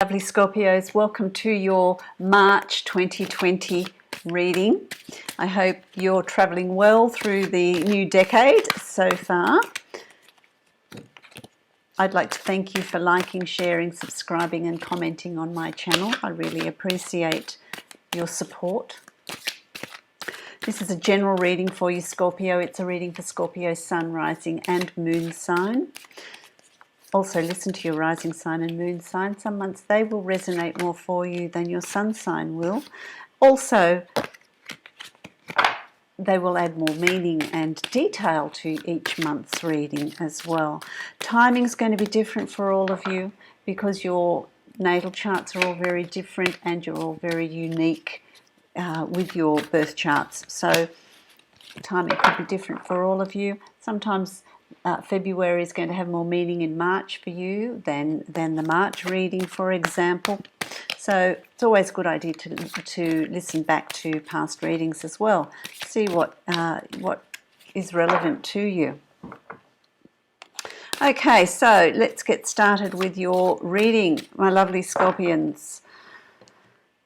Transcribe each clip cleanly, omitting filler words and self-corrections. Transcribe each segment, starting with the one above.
Lovely Scorpios, welcome to your March 2020 reading. I hope you're travelling well through the new decade so far. I'd like to thank you for liking, sharing, subscribing and commenting on my channel. I really appreciate your support. This is a general reading for you, Scorpio. It's a reading for Scorpio sun, rising and moon sign. Also listen to your rising sign and moon sign. Some months they will resonate more for you than your sun sign will. Also, they will add more meaning and detail to each month's reading as well. Timing is going to be different for all of you because your natal charts are all very different and you're all very unique with your birth charts. So timing could be different for all of you. Sometimes February is going to have more meaning in March for you than the March reading, for example. So it's always a good idea to listen back to past readings as well. See what is relevant to you. Okay, so let's get started with your reading, my lovely Scorpions.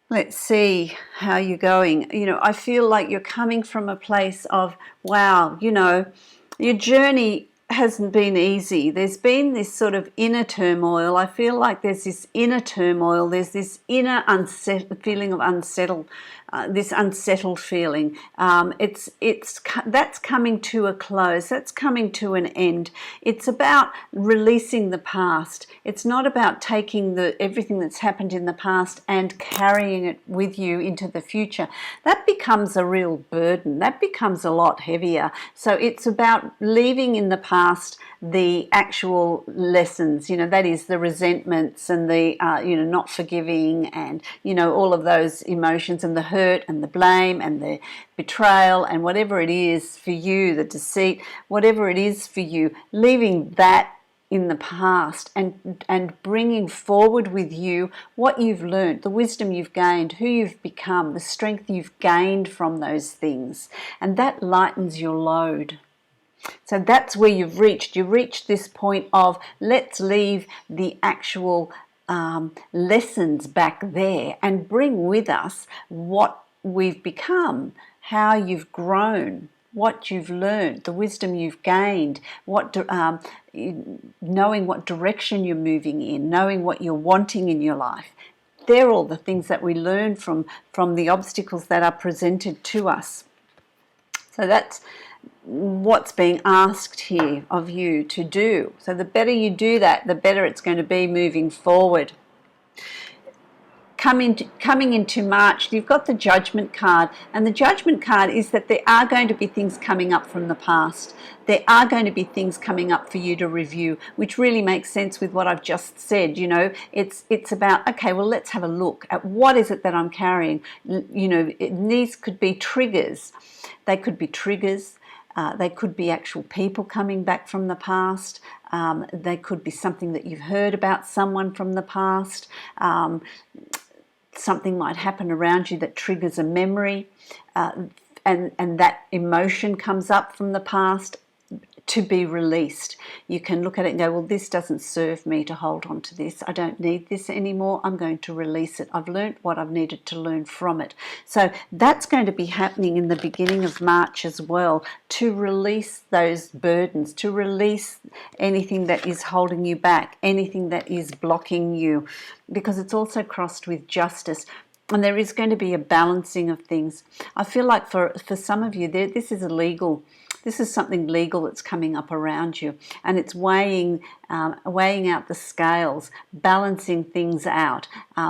Let's see how you're going. You know, I feel like you're coming from a place of, wow, you know, your journey hasn't been easy. There's been this sort of inner turmoil. I feel like there's this inner turmoil. There's this inner feeling of unsettled, this unsettled feeling. That's coming to a close. That's coming to an end. It's about releasing the past. It's not about taking everything that's happened in the past and carrying it with you into the future. That becomes a real burden. That becomes a lot heavier. So it's about leaving in the past the actual lessons, you know, that is the resentments and the, you know, not forgiving and, you know, all of those emotions and the hurt and the blame and the betrayal and whatever it is for you, the deceit, whatever it is for you, leaving that in the past and bringing forward with you what you've learned, the wisdom you've gained, who you've become, the strength you've gained from those things, and that lightens your load. So that's where you've reached. You've reached this point of let's leave the actual lessons back there and bring with us what we've become, how you've grown, what you've learned, the wisdom you've gained, knowing what direction you're moving in, knowing what you're wanting in your life. They're all the things that we learn from the obstacles that are presented to us. So that's what's being asked here of you to do. So the better you do that, the better it's going to be moving forward. Coming into March, you've got the Judgment card, and the Judgment card is that there are going to be things coming up from the past. There are going to be things coming up for you to review, which really makes sense with what I've just said. You know, it's about, okay, well, let's have a look at what is it that I'm carrying. You know, these could be triggers. They could be triggers. They could be actual people coming back from the past. They could be something that you've heard about someone from the past. Something might happen around you that triggers a memory, and that emotion comes up from the past to be released. You can look at it and go, well, this doesn't serve me to hold on to this. I don't need this anymore. I'm going to release it. I've learned what I've needed to learn from it. So that's going to be happening in the beginning of March as well, to release those burdens, to release anything that is holding you back, anything that is blocking you, because it's also crossed with justice. And there is going to be a balancing of things. I feel like for some of you, this is something legal that's coming up around you, and it's weighing out the scales, balancing things out,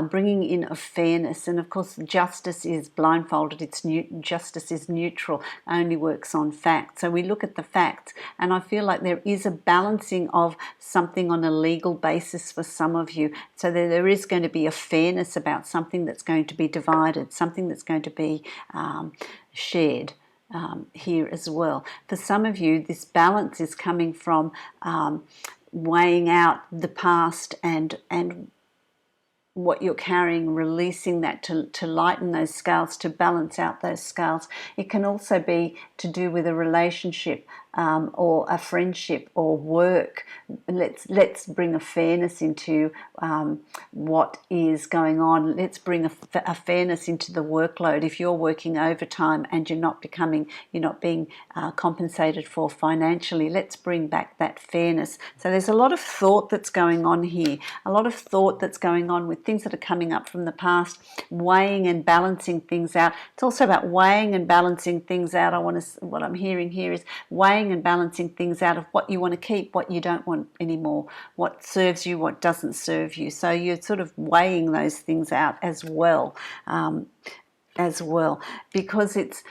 bringing in a fairness. And of course, justice is blindfolded. Justice is neutral, only works on facts. So we look at the facts, and I feel like there is a balancing of something on a legal basis for some of you. So there is going to be a fairness about something that's going to be divided, something that's going to be shared. Here as well. For some of you, this balance is coming from weighing out the past and what you're carrying, releasing that to lighten those scales, to balance out those scales. It can also be to do with a relationship or a friendship or work. Let's bring a fairness into what is going on. Let's bring a fairness into the workload. If you're working overtime and you're not being compensated for financially, let's bring back that fairness. So there's a lot of thought that's going on here, a lot of thought that's going on with things that are coming up from the past, weighing and balancing things out. It's also about weighing and balancing things out. What I'm hearing here is weighing and balancing things out of what you want to keep, what you don't want anymore, what serves you, what doesn't serve you. So you're sort of weighing those things out as well, because it's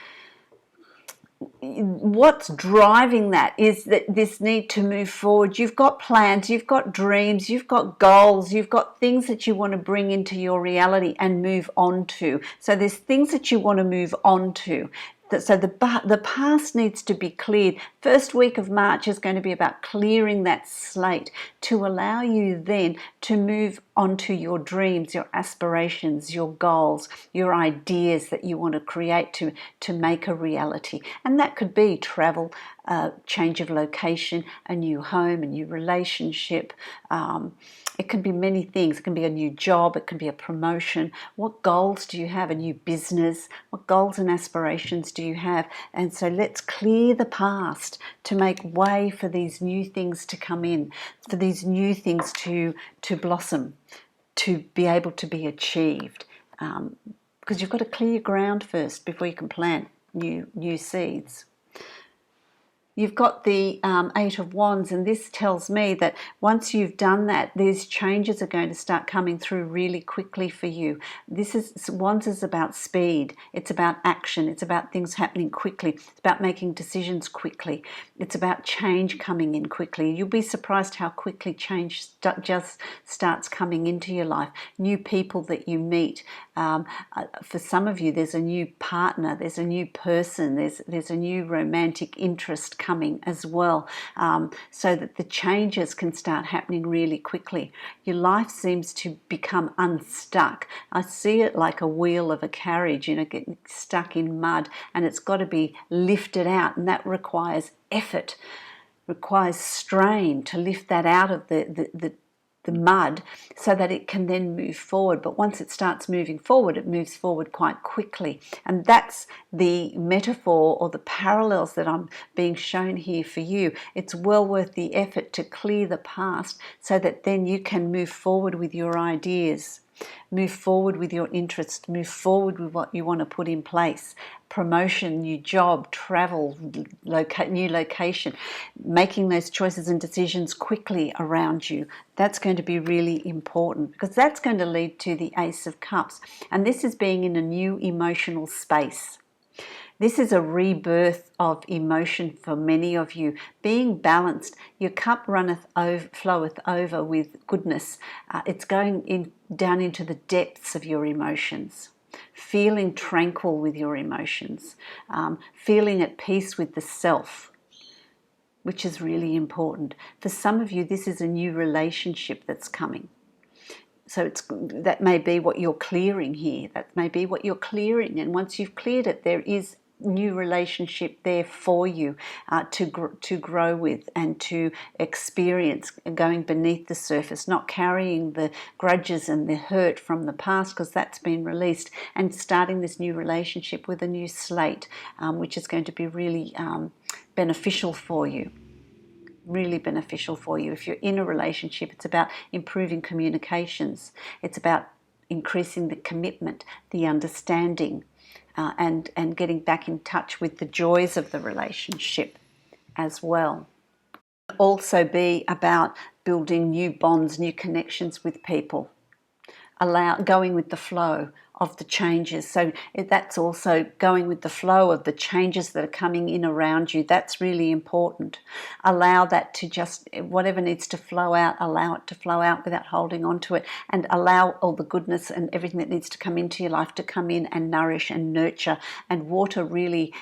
what's driving that is that this need to move forward. You've got plans, you've got dreams, you've got goals, you've got things that you want to bring into your reality and move on to. So there's things that you want to move on to. So the past needs to be cleared. First week of March is going to be about clearing that slate to allow you then to move on to your dreams, your aspirations, your goals, your ideas that you want to create to make a reality. And that could be travel, change of location, a new home, a new relationship. It can be many things. It can be a new job. It can be a promotion. What goals do you have? A new business? What goals and aspirations do you have? And so let's clear the past to make way for these new things to come in, for these new things to blossom, to be able to be achieved. Because you've got to clear ground first before you can plant new seeds. You've got the Eight of Wands, and this tells me that once you've done that, these changes are going to start coming through really quickly for you. Wands is about speed. It's about action. It's about things happening quickly. It's about making decisions quickly. It's about change coming in quickly. You'll be surprised how quickly change just starts coming into your life. New people that you meet. For some of you, there's a new partner. There's a new person. There's a new romantic interest coming as well, so that the changes can start happening really quickly. Your life seems to become unstuck. I see it like a wheel of a carriage, getting stuck in mud, and it's got to be lifted out, and that requires effort, requires strain to lift that out of the mud so that it can then move forward. But once it starts moving forward, it moves forward quite quickly. And that's the metaphor or the parallels that I'm being shown here for you. It's well worth the effort to clear the past so that then you can move forward with your ideas, move forward with your interests, move forward with what you want to put in place. Promotion, new job, travel, new location, making those choices and decisions quickly around you. That's going to be really important because that's going to lead to the Ace of Cups. And this is being in a new emotional space. This is a rebirth of emotion for many of you. Being balanced, your cup floweth over with goodness. It's going down into the depths of your emotions. Feeling tranquil with your emotions. Feeling at peace with the self, which is really important. For some of you, this is a new relationship that's coming. So that may be what you're clearing here. That may be what you're clearing. And once you've cleared it, there is new relationship there for you to grow with and to experience, going beneath the surface, not carrying the grudges and the hurt from the past because that's been released, and starting this new relationship with a new slate, which is going to be really beneficial for you. Really beneficial for you. If you're in a relationship, it's about improving communications. It's about increasing the commitment, the understanding, and getting back in touch with the joys of the relationship as well. Also be about building new bonds, new connections with people. Going with the flow of the changes. So that's also going with the flow of the changes that are coming in around you. That's really important. Allow that to just, whatever needs to flow out, allow it to flow out without holding on to it, and allow all the goodness and everything that needs to come into your life to come in and nourish and nurture. And water really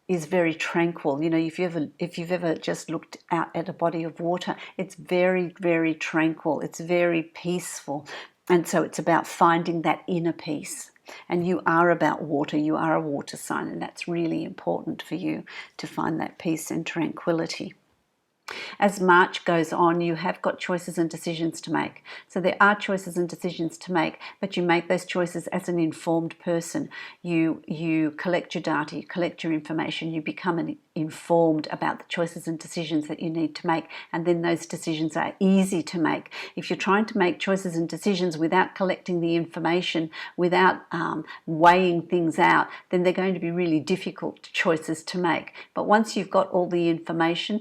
is very tranquil. If you've ever just looked out at a body of water, it's very, very tranquil. It's very peaceful. And so it's about finding that inner peace And you are about water. You are a water sign, and that's really important for you to find that peace and tranquility. As March goes on, you have got choices and decisions to make. So there are choices and decisions to make, but you make those choices as an informed person. You collect your data, you collect your information, you become informed about the choices and decisions that you need to make, and then those decisions are easy to make. If you're trying to make choices and decisions without collecting the information, without weighing things out, then they're going to be really difficult choices to make. But once you've got all the information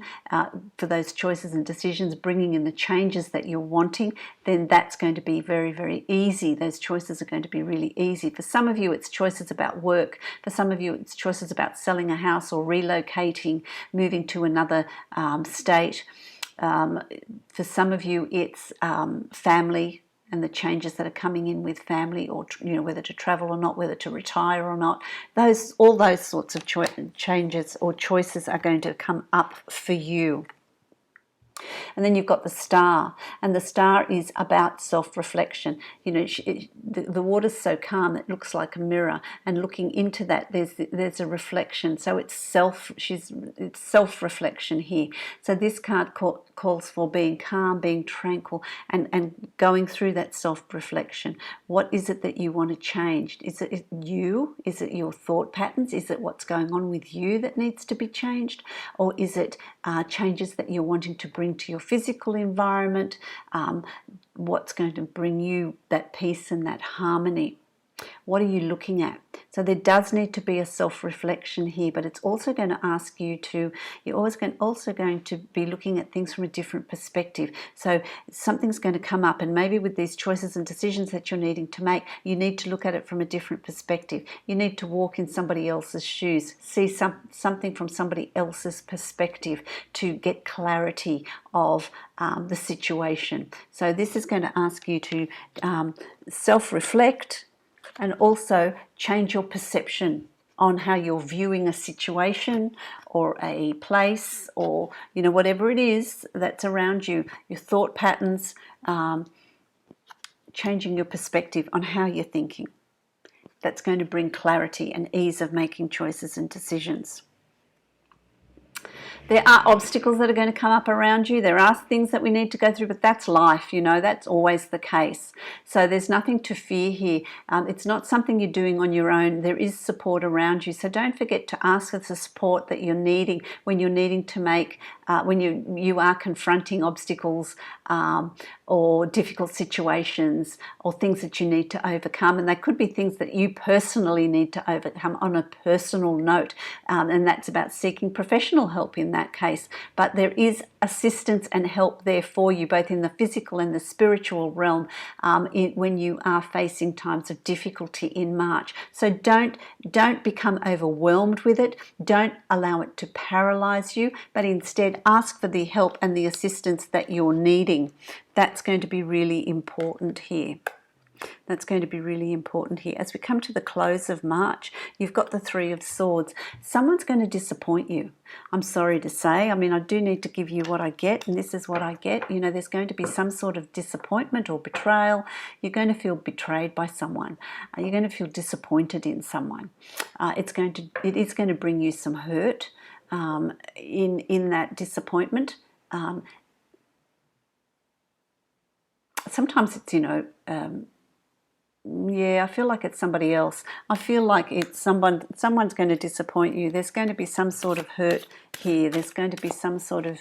for those choices and decisions, bringing in the changes that you're wanting, then that's going to be very, very easy. Those choices are going to be really easy. For some of you, it's choices about work. For some of you, it's choices about selling a house or relocating, moving to another state. For some of you, it's family and the changes that are coming in with family, or whether to travel or not, whether to retire or not. All those sorts of changes or choices are going to come up for you. And then you've got the star, and the star is about self-reflection. The water's so calm it looks like a mirror, and looking into that, there's a reflection. So it's self-reflection here. So this card calls for being calm, being tranquil, and going through that self-reflection. What is it that you want to change? Is it you? Is it your thought patterns? Is it what's going on with you that needs to be changed? Or is it changes that you're wanting to bring to your physical environment? What's going to bring you that peace and that harmony? What are you looking at? So there does need to be a self-reflection here, but it's also going to ask you you're also going to be looking at things from a different perspective. So something's going to come up, and maybe with these choices and decisions that you're needing to make, you need to look at it from a different perspective. You need to walk in somebody else's shoes, see something from somebody else's perspective to get clarity of the situation. So this is going to ask you to self-reflect, and also change your perception on how you're viewing a situation or a place, or whatever it is that's around you, your thought patterns, changing your perspective on how you're thinking. That's going to bring clarity and ease of making choices and decisions. There are obstacles that are going to come up around you. There are things that we need to go through, but that's life, that's always the case. So there's nothing to fear here. It's not something you're doing on your own. There is support around you. So don't forget to ask for the support that you're needing when you're needing to make, when you are confronting obstacles or difficult situations or things that you need to overcome. And they could be things that you personally need to overcome on a personal note. And that's about seeking professional help in that case. But there is assistance and help there for you, both in the physical and the spiritual realm, when you are facing times of difficulty in March. So don't become overwhelmed with it. Don't allow it to paralyze you, but instead ask for the help and the assistance that you're needing. That's going to be really important here. That's going to be really important here. As we come to the close of March, you've got the Three of Swords. Someone's going to disappoint you. I'm sorry to say. I do need to give you what I get, and this is what I get. There's going to be some sort of disappointment or betrayal. You're going to feel betrayed by someone. You're going to feel disappointed in someone. It is going to bring you some hurt in that disappointment. Sometimes it's, I feel like it's somebody else. I feel like it's someone's going to disappoint you. There's going to be some sort of hurt here. There's going to be some sort of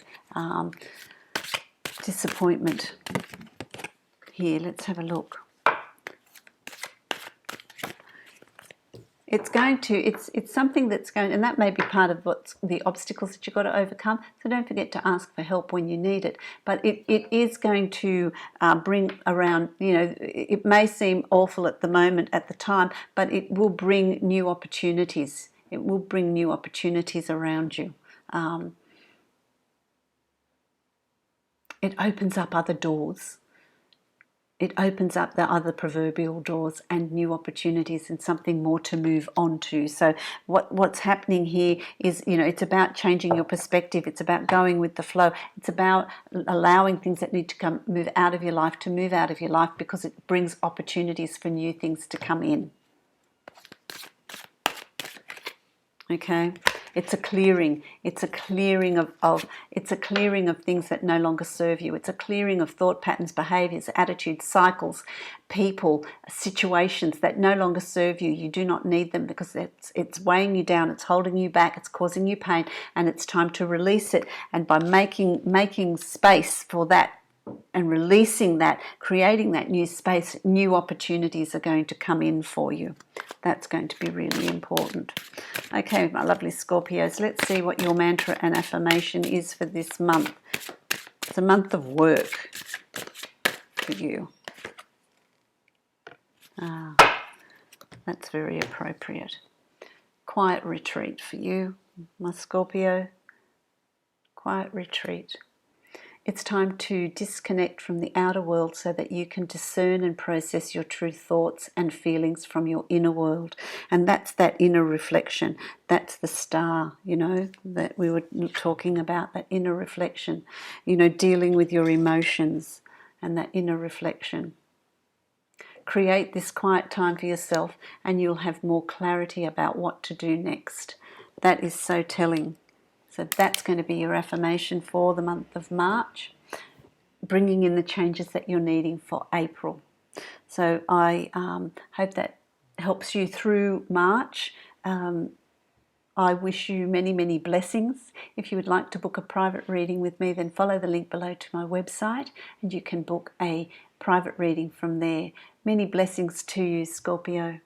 disappointment here. Let's have a look. It's something that's going, and that may be part of what's the obstacles that you've got to overcome. So don't forget to ask for help when you need it. But it is going to bring around, it may seem awful at the moment, at the time, but it will bring new opportunities. It will bring new opportunities around you. It opens up other doors. It opens up the other proverbial doors and new opportunities and something more to move on to. So what's happening here is, it's about changing your perspective. It's about going with the flow. It's about allowing things that need to move out of your life to move out of your life, because it brings opportunities for new things to come in. Okay, it's a clearing. It's a clearing of it's a clearing of things that no longer serve you. It's a clearing of thought patterns, behaviors, attitudes, cycles, people, situations that no longer serve you. You do not need them because it's weighing you down. It's holding you back. It's causing you pain, and it's time to release it. And by making space for that and releasing that, creating that new space, new opportunities are going to come in for you. That's going to be really important. Okay, my lovely Scorpios, let's see what your mantra and affirmation is for this month. It's a month of work for you. That's very appropriate. Quiet retreat for you, my Scorpio. Quiet retreat. It's time to disconnect from the outer world so that you can discern and process your true thoughts and feelings from your inner world. And that's that inner reflection. That's the star, that we were talking about, that inner reflection, dealing with your emotions and that inner reflection. Create this quiet time for yourself and you'll have more clarity about what to do next. That is so telling. So that's going to be your affirmation for the month of March, bringing in the changes that you're needing for April. So I hope that helps you through March. I wish you many, many blessings. If you would like to book a private reading with me, then follow the link below to my website and you can book a private reading from there. Many blessings to you, Scorpio.